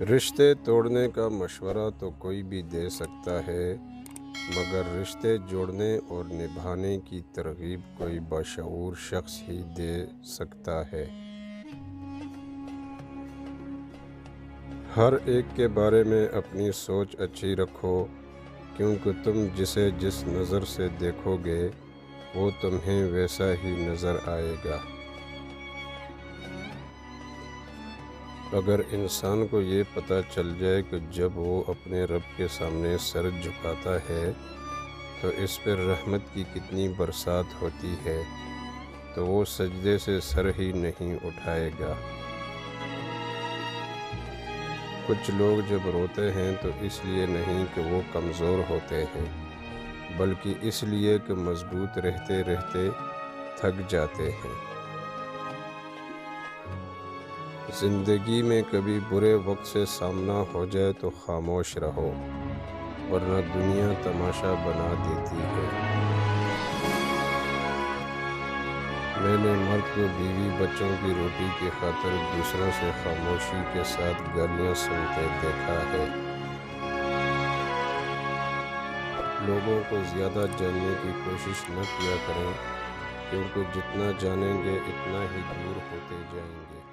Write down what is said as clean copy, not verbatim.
رشتے توڑنے کا مشورہ تو کوئی بھی دے سکتا ہے، مگر رشتے جوڑنے اور نبھانے کی ترغیب کوئی باشعور شخص ہی دے سکتا ہے۔ ہر ایک کے بارے میں اپنی سوچ اچھی رکھو، کیونکہ تم جسے جس نظر سے دیکھو گے وہ تمہیں ویسا ہی نظر آئے گا۔ اگر انسان کو یہ پتہ چل جائے کہ جب وہ اپنے رب کے سامنے سر جھکاتا ہے تو اس پر رحمت کی کتنی برسات ہوتی ہے، تو وہ سجدے سے سر ہی نہیں اٹھائے گا۔ کچھ لوگ جب روتے ہیں تو اس لیے نہیں کہ وہ کمزور ہوتے ہیں، بلکہ اس لیے کہ مضبوط رہتے رہتے تھک جاتے ہیں۔ زندگی میں کبھی برے وقت سے سامنا ہو جائے تو خاموش رہو، ورنہ دنیا تماشا بنا دیتی ہے۔ میں نے مرد کو بیوی بچوں کی روٹی کی خاطر دوسروں سے خاموشی کے ساتھ گالیاں سنتے دیکھا ہے۔ لوگوں کو زیادہ جاننے کی کوشش نہ کیا کریں، کیونکہ جتنا جانیں گے اتنا ہی دور ہوتے جائیں گے۔